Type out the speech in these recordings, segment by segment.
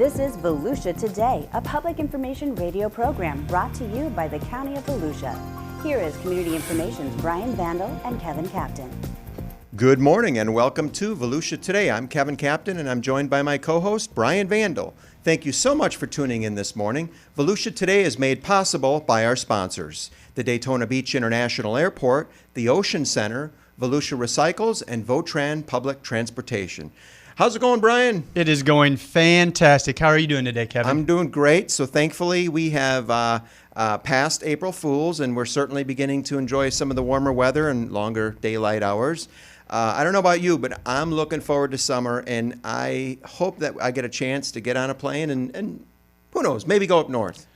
This is Volusia Today, a public information radio program brought to you by the County of Volusia. Here is Community Information's Brian Vandal and Kevin Captain. Good morning and welcome to Volusia Today. I'm Kevin Captain and I'm joined by my co-host Brian Vandal. Thank you so much for tuning in this morning. Volusia Today is made possible by our sponsors: the Daytona Beach International Airport, the Ocean Center, Volusia Recycles, and Votran Public Transportation. How's it going, Brian? It is going fantastic. How are you doing today, Kevin? I'm doing great. So thankfully we have passed April Fools, and we're certainly beginning to enjoy some of the warmer weather and longer daylight hours. I don't know about you, but I'm looking forward to summer, and I hope that I get a chance to get on a plane and who knows, maybe go up north.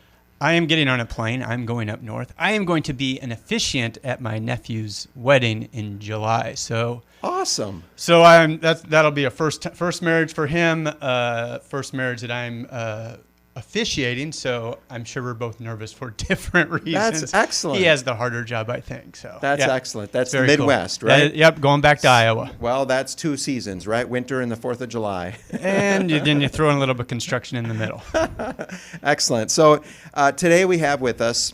I am getting on a plane. I'm going up north. I am going to be an officiant at my nephew's wedding in July. So awesome. So that'll be a first marriage for him, first marriage that I'm officiating. So I'm sure we're both nervous for different reasons. That's excellent. He has the harder job, I think. So that's excellent. That's the very Midwest, cool. right? Yep, going back to Iowa. Well, that's two seasons, right? Winter and the 4th of July. And then you throw in a little bit of construction in the middle. Excellent. So today we have with us,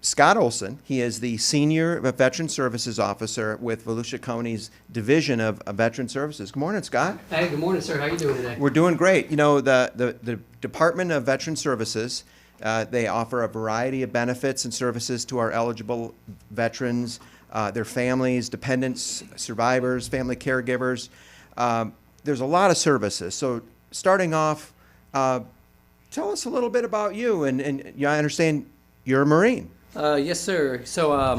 Scott Olson. He is the Senior Veteran Services Officer with Volusia County's Division of Veteran Services. Good morning, Scott. Hey, good morning, sir. How you doing today? We're doing great. You know, the Department of Veteran Services, they offer a variety of benefits and services to our eligible veterans, their families, dependents, survivors, family caregivers. There's a lot of services. So starting off, tell us a little bit about you. And I understand you're a Marine. Yes, sir. So,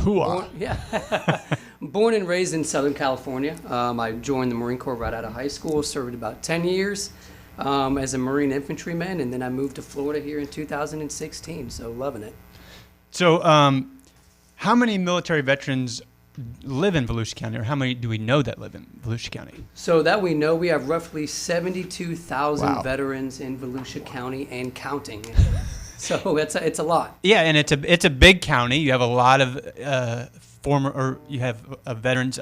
born and raised in Southern California. I joined the Marine Corps right out of high school, served about 10 years as a Marine infantryman, and then I moved to Florida here in 2016, so loving it. So how many military veterans live in Volusia County, or how many do we know that live in Volusia County? So that we know, we have roughly 72,000 Wow. veterans in Volusia County and counting. So it's a lot. Yeah, and it's a big county. You have a lot of veterans.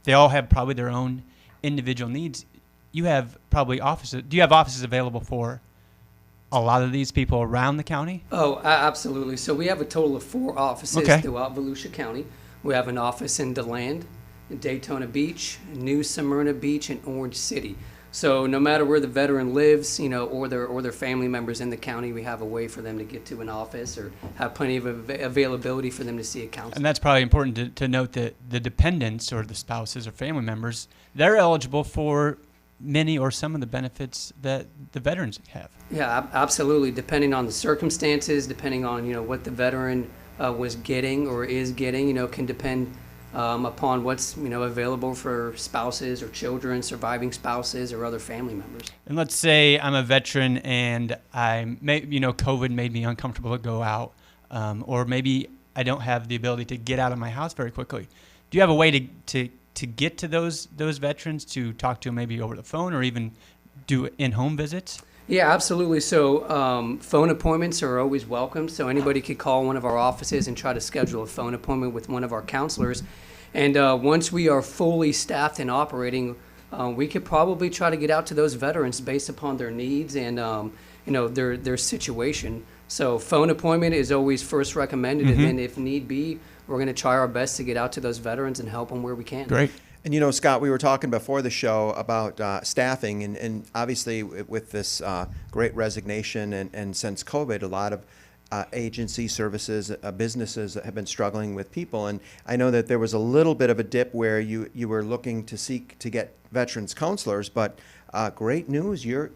They all have probably their own individual needs. You have probably offices. Do you have offices available for a lot of these people around the county? Oh, absolutely. So we have a total of 4 offices throughout Volusia County. We have an office in DeLand, in Daytona Beach, New Smyrna Beach, and Orange City. So no matter where the veteran lives, or their family members in the county, we have a way for them to get to an office or have plenty of availability for them to see a counselor. And that's probably important to note that the dependents or the spouses or family members, they're eligible for many or some of the benefits that the veterans have. Yeah, absolutely. Depending on the circumstances, depending on what the veteran was getting or is getting, can depend upon what's available for spouses or children, surviving spouses, or other family members. And let's say I'm a veteran and COVID made me uncomfortable to go out, or maybe I don't have the ability to get out of my house very quickly. Do you have a way to get to those veterans, to talk to them maybe over the phone or even do in-home visits? Yeah, absolutely. So phone appointments are always welcome. So anybody could call one of our offices and try to schedule a phone appointment with one of our counselors. And once we are fully staffed and operating, we could probably try to get out to those veterans based upon their needs and their situation. So phone appointment is always first recommended, and then if need be, we're going to try our best to get out to those veterans and help them where we can. Great. And Scott, we were talking before the show about staffing, and obviously with this great resignation and since COVID, a lot of agency services, businesses have been struggling with people. And I know that there was a little bit of a dip where you were looking to seek to get veterans counselors, but great news, you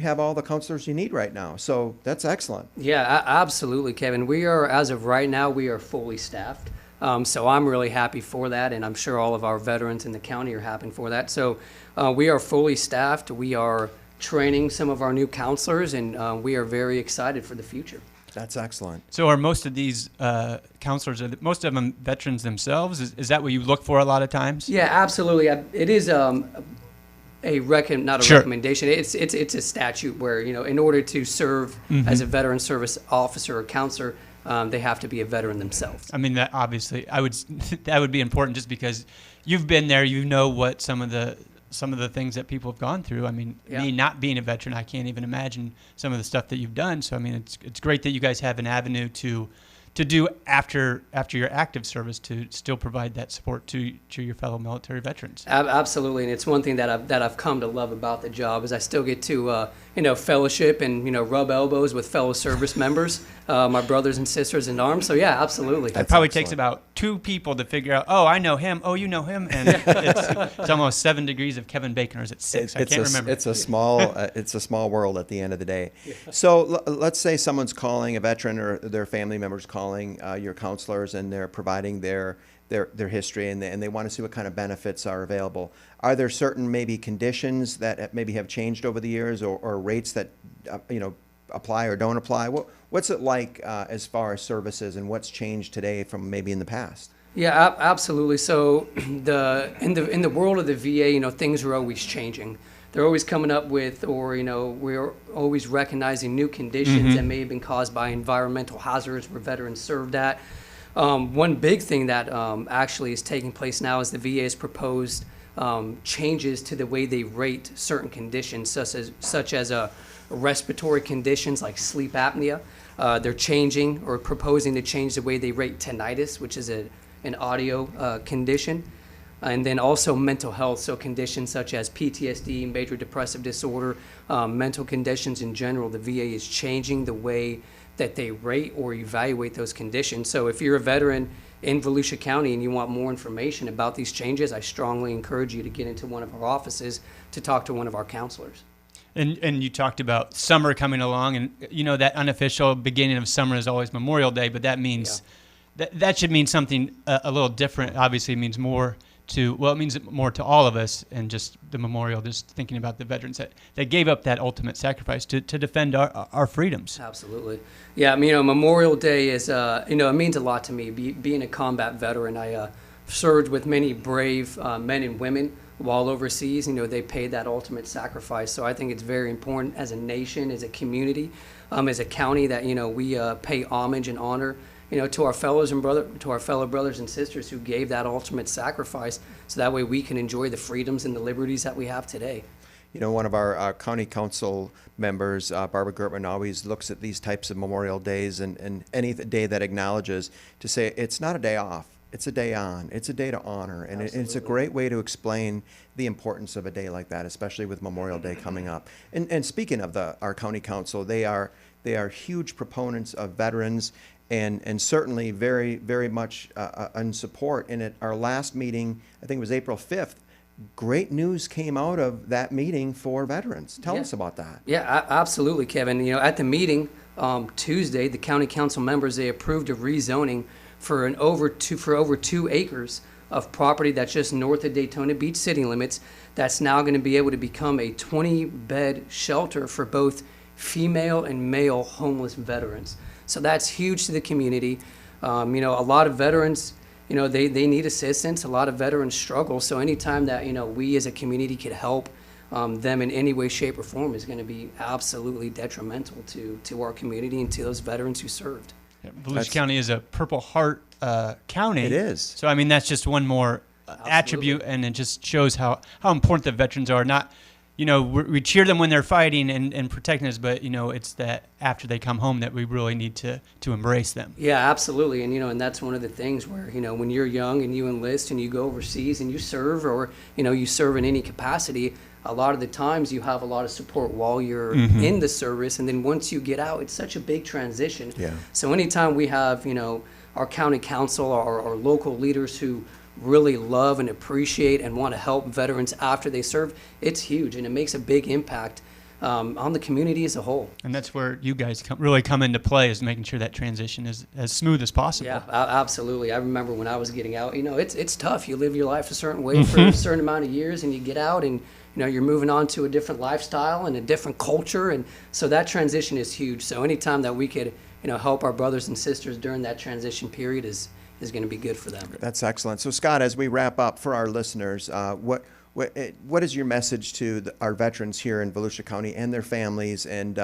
have all the counselors you need right now. So that's excellent. Yeah, absolutely, Kevin. We are, as of right now, we are fully staffed. So I'm really happy for that, and I'm sure all of our veterans in the county are happy for that. So we are fully staffed. We are training some of our new counselors, and we are very excited for the future. That's excellent. So are most of these counselors, most of them veterans themselves? Is that what you look for a lot of times? Yeah, absolutely. It is recommendation. It's a statute where, in order to serve as a veteran service officer or counselor, they have to be a veteran themselves. I mean, that obviously, that would be important just because you've been there. You know what some of the some of the things that people have gone through. I mean, Yeah. me not being a veteran, I can't even imagine some of the stuff that you've done. So I mean, it's great that you guys have an avenue to do after your active service to still provide that support to your fellow military veterans. Absolutely, and it's one thing that I've come to love about the job is I still get to fellowship and rub elbows with fellow service members, my brothers and sisters in arms. So yeah, absolutely. It probably excellent. takes about 2 people to figure out, oh, I know him, oh, you know him, and it's almost 7 degrees of Kevin Bacon, or is it 6? I can't remember. It's a small world at the end of the day. So let's say someone's calling, a veteran or their family members calling your counselors, and they're providing their history, and they want to see what kind of benefits are available. Are there certain maybe conditions that maybe have changed over the years, or rates that apply or don't apply? What's it like as far as services, and what's changed today from maybe in the past? Yeah, absolutely. So in the world of the VA, things are always changing. They're always coming up with, or we're always recognizing new conditions that may have been caused by environmental hazards where veterans served at. One big thing that actually is taking place now is the VA has proposed changes to the way they rate certain conditions, such as respiratory conditions like sleep apnea. They're changing or proposing to change the way they rate tinnitus, which is an audio condition. And then also mental health, so conditions such as PTSD, major depressive disorder, mental conditions in general. The VA is changing the way that they rate or evaluate those conditions. So if you're a veteran in Volusia County and you want more information about these changes, I strongly encourage you to get into one of our offices to talk to one of our counselors. And you talked about summer coming along, and that unofficial beginning of summer is always Memorial Day, but that means that should mean something a little different. Obviously, it means more it means more to all of us, and just the memorial, just thinking about the veterans that gave up that ultimate sacrifice to defend our freedoms. Absolutely. Yeah, Memorial Day is, it means a lot to me. Being a combat veteran, I served with many brave men and women while overseas. They paid that ultimate sacrifice. So I think it's very important as a nation, as a community, as a county that, we pay homage and honor to our fellow brothers and sisters who gave that ultimate sacrifice, so that way we can enjoy the freedoms and the liberties that we have today. One of our county council members, Barbara Gertman, always looks at these types of Memorial Days and any day that acknowledges to say it's not a day off, it's a day on, it's a day to honor, and it's a great way to explain the importance of a day like that, especially with Memorial Day coming up. And speaking of our county council, they are huge proponents of veterans. And certainly very, very much in support. And at our last meeting, I think it was April 5th, great news came out of that meeting for veterans. Tell us about that. Yeah, absolutely, Kevin. At the meeting Tuesday, the county council members, they approved a rezoning for over 2 acres of property that's just north of Daytona Beach city limits. That's now going to be able to become a 20-bed shelter for both female and male homeless veterans. So that's huge to the community. A lot of veterans, they need assistance. A lot of veterans struggle. So anytime that, we as a community could help them in any way, shape, or form is going to be absolutely detrimental to our community and to those veterans who served. Yeah, Volusia County is a Purple Heart county. It is. So, I mean, that's just one more attribute, and it just shows how important the veterans are. Not, we cheer them when they're fighting and protecting us, but, it's that after they come home that we really need to embrace them. Yeah, absolutely. And, and that's one of the things where, when you're young and you enlist and you go overseas and you serve, or, you serve in any capacity, a lot of the times you have a lot of support while you're in the service. And then once you get out, it's such a big transition. Yeah. So anytime we have, our county council or our local leaders who really love and appreciate and want to help veterans after they serve, it's huge, and it makes a big impact on the community as a whole. And that's where you guys really come into play, is making sure that transition is as smooth as possible. Yeah, absolutely. I remember when I was getting out, it's tough. You live your life a certain way for a certain amount of years, and you get out and you're moving on to a different lifestyle and a different culture, and so that transition is huge. So anytime that we could help our brothers and sisters during that transition period is going to be good for them. That's excellent. So Scott, as we wrap up for our listeners, what is your message to our veterans here in Volusia County and their families, and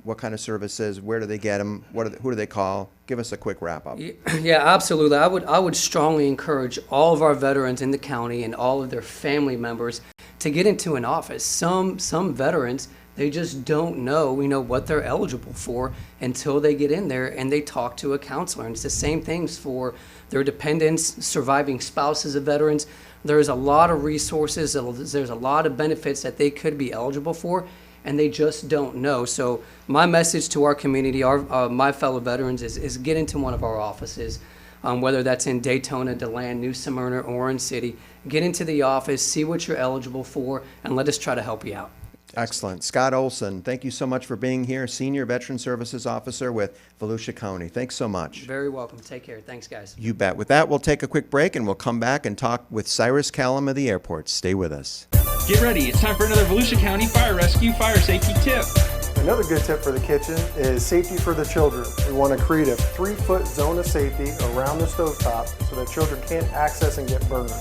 what kind of services? Where do they get them? Who do they call? Give us a quick wrap up. Yeah, absolutely. I would strongly encourage all of our veterans in the county and all of their family members to get into an office. Some veterans, they just don't know, what they're eligible for until they get in there and they talk to a counselor. And it's the same things for their dependents, surviving spouses of veterans. There's a lot of resources, there's a lot of benefits that they could be eligible for, and they just don't know. So my message to our community, my fellow veterans, is get into one of our offices, whether that's in Daytona, DeLand, New Smyrna, or Orange City. Get into the office, see what you're eligible for, and let us try to help you out. Excellent. Scott Olson, thank you so much for being here, Senior Veteran Services Officer with Volusia County. Thanks so much. Very welcome. Take care. Thanks, guys. You bet. With that, we'll take a quick break and we'll come back and talk with Cyrus, Callum of the airport. Stay with us. Get ready. It's time for another Volusia County Fire Rescue Fire Safety Tip. Another good tip for the kitchen is safety for the children. We want to create a 3-foot zone of safety around the stovetop so that children can't access and get burned.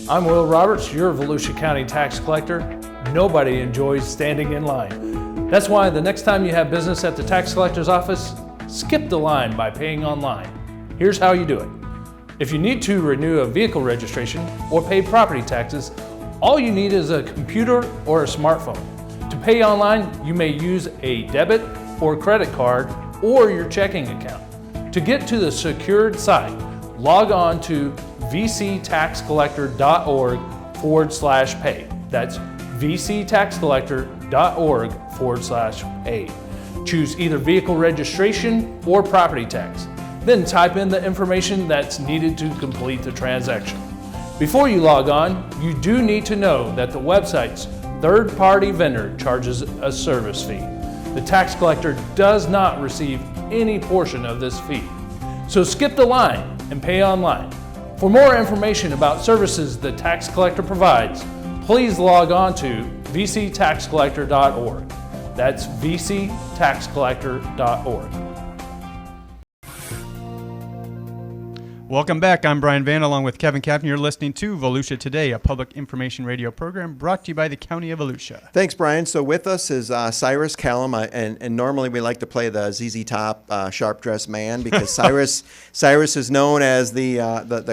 I'm Will Roberts, your Volusia County tax collector. Nobody enjoys standing in line. That's why the next time you have business at the tax collector's office, skip the line by paying online. Here's how you do it. If you need to renew a vehicle registration or pay property taxes, all you need is a computer or a smartphone. To pay online, you may use a debit or credit card or your checking account. To get to the secured site, log on to vctaxcollector.org/pay. That's vctaxcollector.org/pay. Choose either vehicle registration or property tax. Then type in the information that's needed to complete the transaction. Before you log on, you do need to know that the website's third-party vendor charges a service fee. The tax collector does not receive any portion of this fee. So skip the line and pay online. For more information about services the tax collector provides, please log on to vctaxcollector.org. That's vctaxcollector.org. Welcome back. I'm Brian Van along with Kevin Captain. You're listening to Volusia Today, a public information radio program brought to you by the County of Volusia. Thanks, Brian. So with us is Cyrus, Callum, and normally we like to play the ZZ Top sharp dressed man because Cyrus is known as the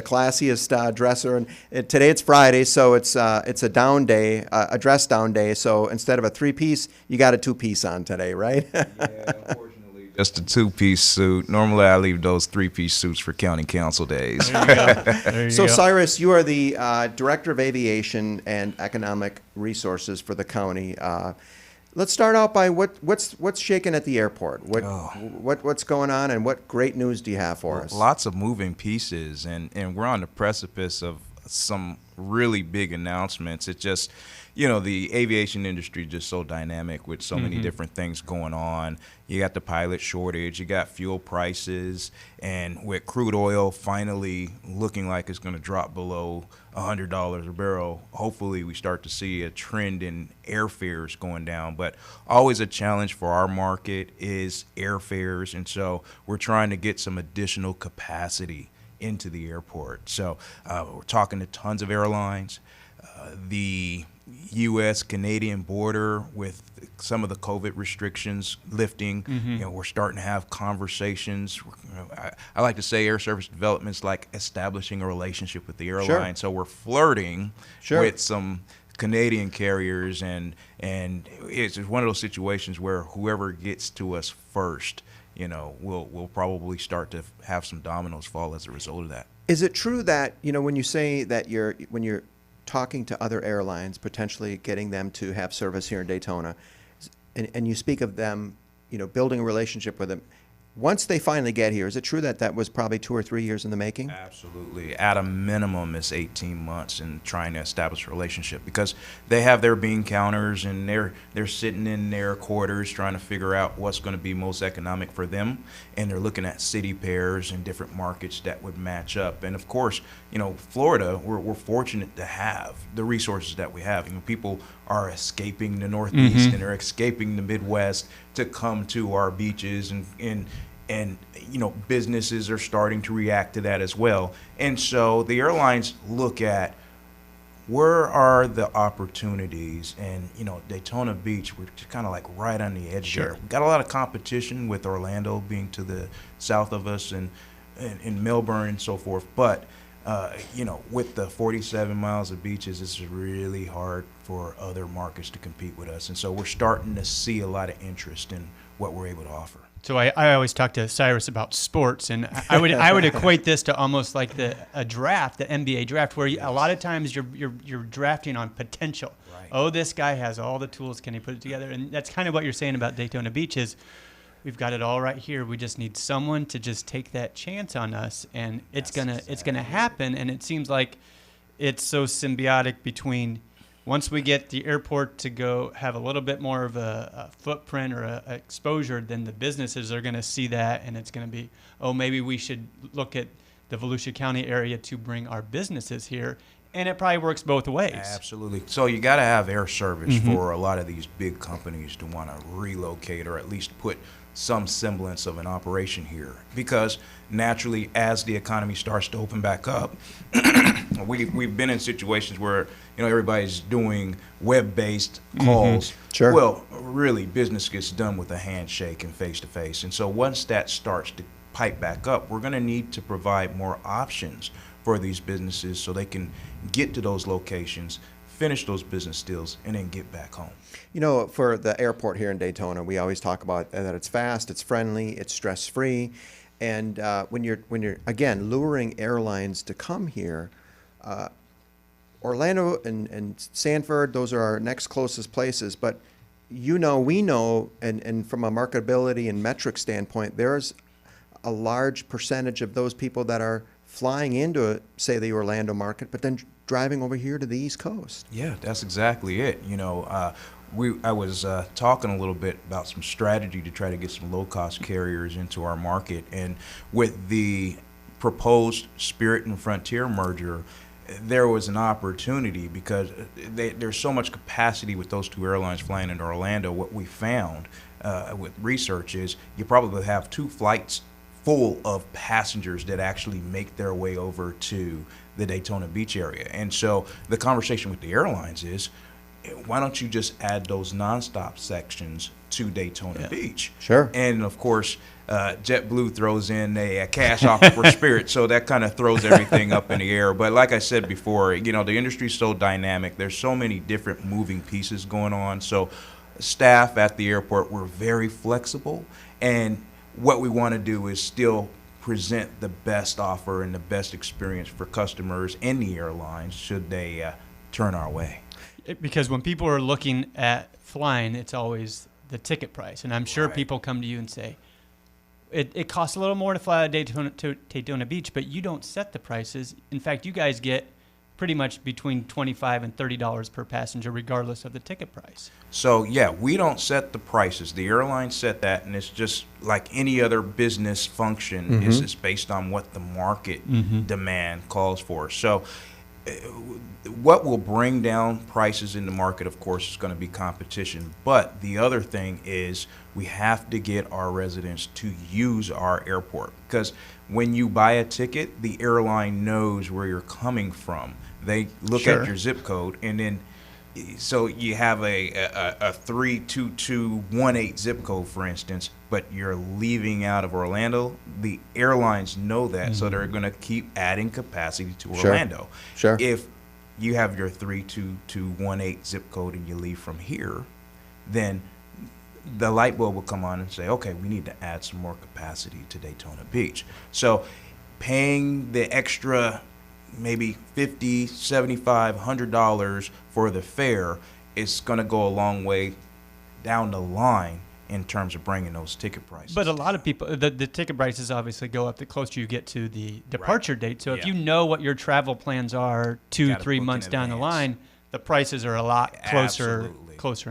classiest dresser. And today it's Friday, so it's a down day, a dress down day. So instead of a 3-piece, you got a 2-piece on today, right? Yeah, unfortunately. Just a 2-piece suit. Normally, I leave those 3-piece suits for county council days. There you So, go. Cyrus, you are the Director of Aviation and Economic Resources for the county. Let's start out by what's shaking at the airport. What's going on, and what great news do you have for us? Lots of moving pieces, and we're on the precipice of some really big announcements. It just, the aviation industry is just so dynamic with so many different things going on. You got the pilot shortage, you got fuel prices, and with crude oil finally looking like it's going to drop below $100 a barrel, hopefully we start to see a trend in airfares going down. But always a challenge for our market is airfares, and so we're trying to get some additional capacity into the airport. So we're talking to tons of airlines. The U.S.-Canadian border with some of the COVID restrictions lifting, we're starting to have conversations. I like to say air service development is like establishing a relationship with the airline. Sure. So we're flirting Sure. with some Canadian carriers, and it's one of those situations where whoever gets to us first, we'll probably start to have some dominoes fall as a result of that. Is it true that when you say that when you're talking to other airlines, potentially getting them to have service here in Daytona, and you speak of them, building a relationship with them, once they finally get here, is it true that was probably 2 or 3 years in the making? Absolutely. At a minimum, it's 18 months in trying to establish a relationship, because they have their bean counters and they're sitting in their quarters trying to figure out what's going to be most economic for them, and they're looking at city pairs and different markets that would match up. And of course, Florida, we're fortunate to have the resources that we have. People are escaping the Northeast and they're escaping the Midwest to come to our beaches, and businesses are starting to react to that as well. And so the airlines look at where are the opportunities, and Daytona Beach, we're just kind of like right on the edge there. We've got a lot of competition with Orlando being to the south of us, and Melbourne and so forth, but with the 47 miles of beaches, it's really hard for other markets to compete with us. And so we're starting to see a lot of interest in what we're able to offer. So I always talk to Cyrus about sports, and I would equate this to almost like a draft, the NBA draft, where a lot of times you're drafting on potential. Right. Oh, this guy has all the tools. Can he put it together? And that's kind of what you're saying about Daytona Beach is we've got it all right here. We just need someone to just take that chance on us, and it's gonna happen. And it seems like it's so symbiotic between. Once we get the airport to go have a little bit more of a footprint or a exposure, then the businesses are going to see that, and it's going to be, oh, maybe we should look at the Volusia County area to bring our businesses here, and it probably works both ways. Absolutely. So you got to have air service for a lot of these big companies to want to relocate or at least put some semblance of an operation here, because naturally, as the economy starts to open back up, we've been in situations where everybody's doing web-based calls. Sure. Well, really, business gets done with a handshake and face-to-face. And so once that starts to pipe back up, we're going to need to provide more options for these businesses so they can get to those locations, finish those business deals, and then get back home. For the airport here in Daytona, we always talk about that it's fast, it's friendly, it's stress-free, and when you're again luring airlines to come here, Orlando and Sanford, those are our next closest places. But we know, and from a marketability and metric standpoint, there's a large percentage of those people that are flying into, say, the Orlando market, but then driving over here to the East Coast. Yeah, that's exactly it. I was talking a little bit about some strategy to try to get some low-cost carriers into our market, and with the proposed Spirit and Frontier merger, there was an opportunity because there's so much capacity with those two airlines flying into Orlando. What we found with research is you probably have 2 flights full of passengers that actually make their way over to the Daytona Beach area. And so the conversation with the airlines is, why don't you just add those nonstop sections to Daytona Beach? Sure. And of course, JetBlue throws in a cash offer for Spirit, so that kind of throws everything up in the air. But like I said before, the industry's so dynamic. There's so many different moving pieces going on. So staff at the airport, we're very flexible, and what we want to do is still present the best offer and the best experience for customers and the airlines should they turn our way. Because when people are looking at flying, it's always the ticket price. And I'm sure people come to you and say, it costs a little more to fly to Daytona Beach, but you don't set the prices. In fact, you guys get pretty much between $25 and $30 per passenger, regardless of the ticket price. So, yeah, we don't set the prices. The airlines set that, and it's just like any other business function. It's based on what the market demand calls for. So what will bring down prices in the market, of course, is going to be competition. But the other thing is we have to get our residents to use our airport, because when you buy a ticket, the airline knows where you're coming from. They look at your zip code, and then so you have a 32218 zip code, for instance, but you're leaving out of Orlando. The airlines know that, so they're going to keep adding capacity to Orlando. Sure. If you have your 32218 zip code and you leave from here, then the light bulb will come on and say, okay, we need to add some more capacity to Daytona Beach. So paying the extra maybe $50, $75, $100 for the fare is going to go a long way down the line in terms of bringing those ticket prices. But a lot of people, the ticket prices obviously go up the closer you get to the departure date. So if you know what your travel plans are 2-3 months down the line, the prices are a lot closer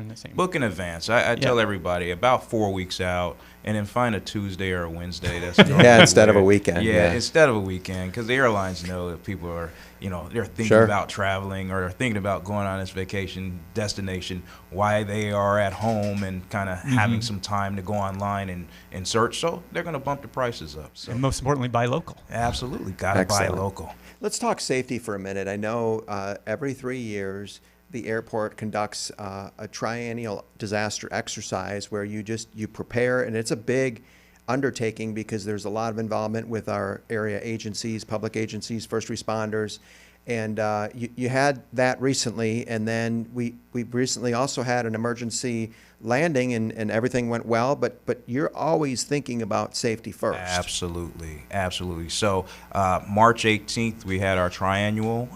in the same. Book in advance. I tell everybody about 4 weeks out, and then find a Tuesday or a Wednesday. That's instead of a weekend. Instead of a weekend, because the airlines know that people are, they're thinking about traveling or they're thinking about going on this vacation destination while they are at home and kind of having some time to go online and search. So they're going to bump the prices up. So. And most importantly, buy local. Absolutely. Got to buy local. Let's talk safety for a minute. I know every 3 years the airport conducts a triennial disaster exercise where you prepare, and it's a big undertaking because there's a lot of involvement with our area agencies, public agencies, first responders. And you had that recently, and then we recently also had an emergency landing, and everything went well, but you're always thinking about safety first. Absolutely, absolutely. So March 18th, we had our triannual,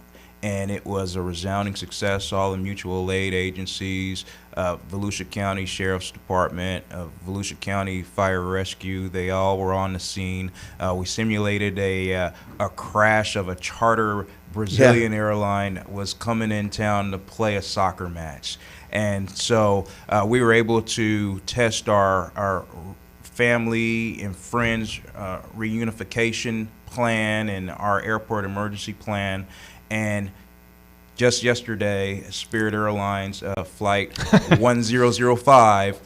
and it was a resounding success. All the mutual aid agencies, Volusia County Sheriff's Department, Volusia County Fire Rescue, they all were on the scene. We simulated a crash of a charter Brazilian airline was coming in town to play a soccer match. And so we were able to test our family and friends reunification plan and our airport emergency plan. And just yesterday, Spirit Airlines flight 1005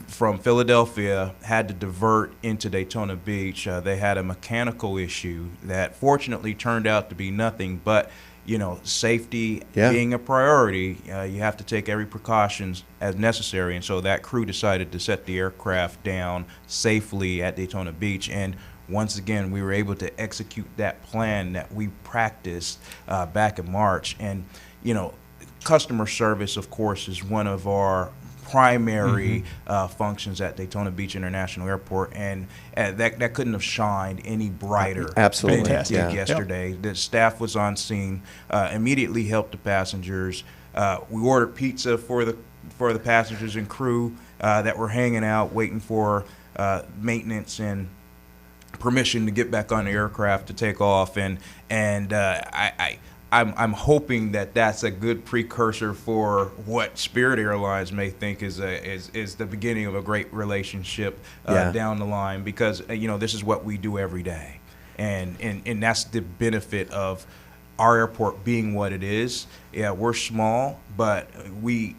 from Philadelphia had to divert into Daytona Beach. They had a mechanical issue that fortunately turned out to be nothing, but safety being a priority, you have to take every precautions as necessary. And so that crew decided to set the aircraft down safely at Daytona Beach. And once again, we were able to execute that plan that we practiced back in March. And, customer service, of course, is one of our primary functions at Daytona Beach International Airport, and that couldn't have shined any brighter. Absolutely. Than yesterday. The staff was on scene, immediately helped the passengers. We ordered pizza for the passengers and crew that were hanging out waiting for maintenance and permission to get back on the aircraft to take off, and I'm hoping that that's a good precursor for what Spirit Airlines may think is the beginning of a great relationship down the line, because this is what we do every day, and that's the benefit of our airport being what it is. Yeah, we're small, but we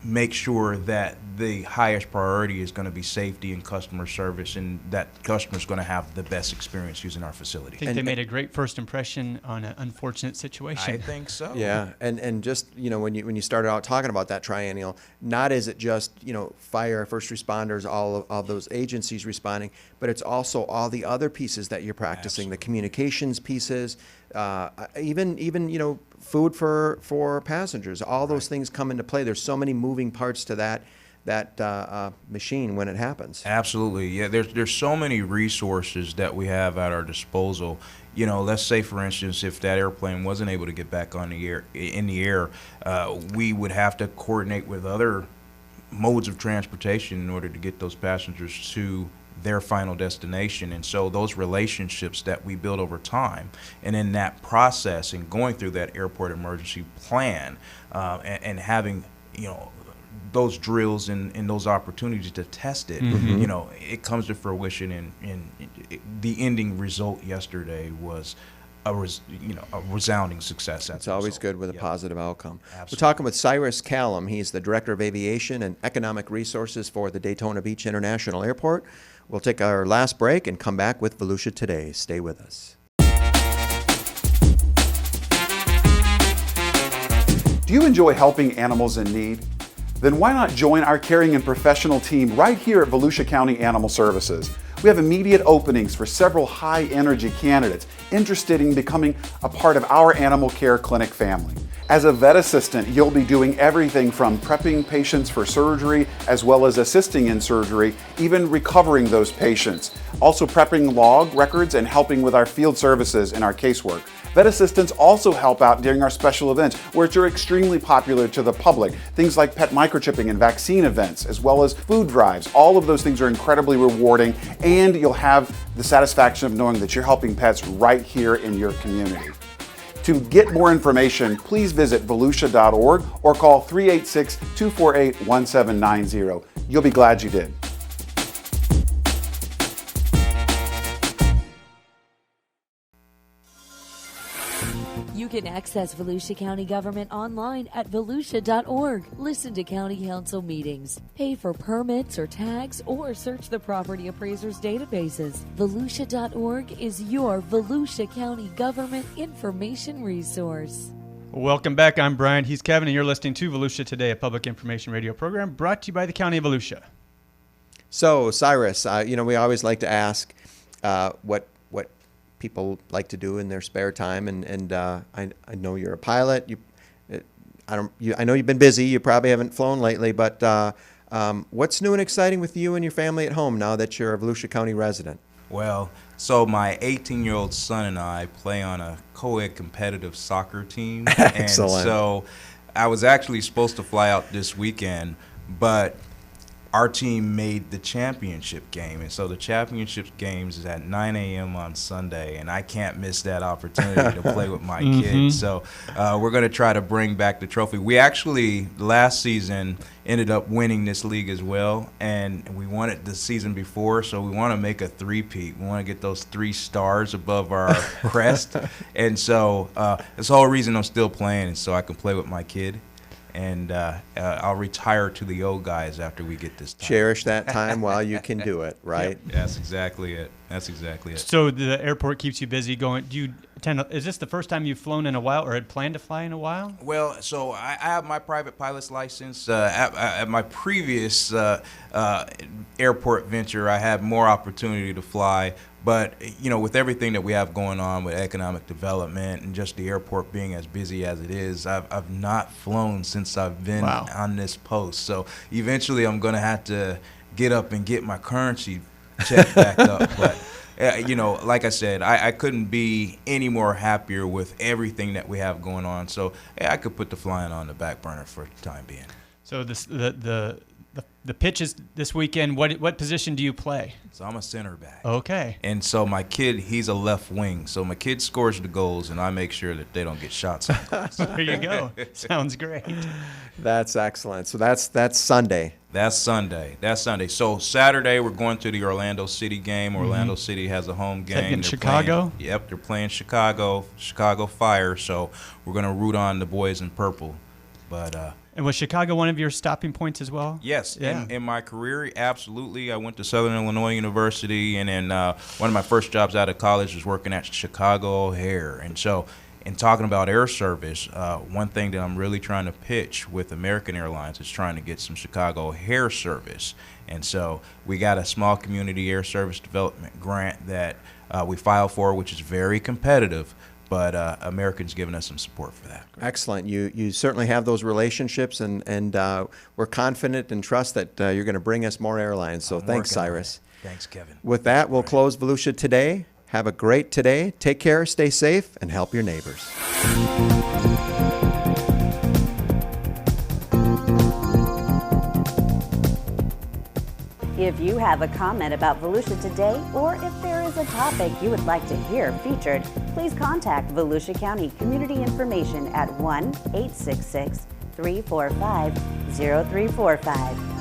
make sure that the highest priority is going to be safety and customer service, and that customer's going to have the best experience using our facility. I think they made a great first impression on an unfortunate situation. I think so. Yeah, and just when you started out talking about that triennial, not is it just fire, first responders, all of those agencies responding, but it's also all the other pieces that you're practicing, the communications pieces, even food for passengers. All those things come into play. There's so many moving parts to that machine when it happens. Absolutely. Yeah, there's so many resources that we have at our disposal. Let's say, for instance, if that airplane wasn't able to get back in the air, we would have to coordinate with other modes of transportation in order to get those passengers to their final destination. And so those relationships that we build over time, and in that process and going through that airport emergency plan, and having those drills and those opportunities to test it, it comes to fruition. And the ending result yesterday was a resounding success. It's always good with a positive outcome. Absolutely. We're talking with Cyrus Callum. He's the Director of Aviation and Economic Resources for the Daytona Beach International Airport. We'll take our last break and come back with Volusia Today. Stay with us. Do you enjoy helping animals in need? Then why not join our caring and professional team right here at Volusia County Animal Services? We have immediate openings for several high-energy candidates interested in becoming a part of our animal care clinic family. As a vet assistant, you'll be doing everything from prepping patients for surgery, as well as assisting in surgery, even recovering those patients. Also prepping log records and helping with our field services and our casework. Vet assistants also help out during our special events, which are extremely popular to the public. Things like pet microchipping and vaccine events, as well as food drives. All of those things are incredibly rewarding, and you'll have the satisfaction of knowing that you're helping pets right here in your community. To get more information, please visit volusia.org or call 386-248-1790. You'll be glad you did. You can access Volusia County government online at volusia.org. Listen to county council meetings, pay for permits or tags, or search the property appraisers' databases. Volusia.org is your Volusia County government information resource. Welcome back. I'm Brian. He's Kevin, and you're listening to Volusia Today, a public information radio program brought to you by the County of Volusia. So, Cyrus, we always like to ask what people like to do in their spare time, and I know you're a pilot. I know you've been busy. You probably haven't flown lately, but what's new and exciting with you and your family at home now that you're a Volusia County resident? Well, so my 18-year-old son and I play on a co-ed competitive soccer team. Excellent. And so I was actually supposed to fly out this weekend, but our team made the championship game. And so the championship games is at 9 a.m. on Sunday, and I can't miss that opportunity to play with my kids. So we're going to try to bring back the trophy. We actually, last season, ended up winning this league as well, and we won it the season before, so we want to make a three-peat. We want to get those 3 stars above our crest. And so that's the whole reason I'm still playing, is so I can play with my kid. And I'll retire to the old guys after we get this time. Cherish that time while you can do it, right? Yep. That's exactly it. That's exactly it. So the airport keeps you busy going. Do you is this the first time you've flown in a while, or had planned to fly in a while? Well, so I have my private pilot's license. At my previous airport venture, I had more opportunity to fly. But, with everything that we have going on with economic development and just the airport being as busy as it is, I've not flown since I've been on this post. So eventually I'm going to have to get up and get my currency checked back up. But, like I said, I couldn't be any more happier with everything that we have going on. So I could put the flying on the back burner for the time being. So the pitch is this weekend. What position do you play? So I'm a center back. Okay. And so my kid, he's a left wing. So my kid scores the goals, and I make sure that they don't get shots on goals. There you go. Sounds great. That's excellent. So that's Sunday. That's Sunday. So Saturday we're going to the Orlando City game. Orlando City has a home game. In Chicago? They're playing Chicago Fire. So we're going to root on the boys in purple. But and was Chicago one of your stopping points as well? Yes. Yeah. In my career, absolutely. I went to Southern Illinois University, and then one of my first jobs out of college was working at Chicago O'Hare. And so, in talking about air service, one thing that I'm really trying to pitch with American Airlines is trying to get some Chicago O'Hare service. And so we got a small community air service development grant that we filed for, which is very competitive. But Americans giving us some support for that. Excellent. You certainly have those relationships, and we're confident and trust that you're going to bring us more airlines. So thanks, Cyrus. Thanks, Kevin. With that, we'll close Volusia Today. Have a great today. Take care, stay safe, and help your neighbors. If you have a comment about Volusia Today, or if there is a topic you would like to hear featured, please contact Volusia County Community Information at 1-866-345-0345.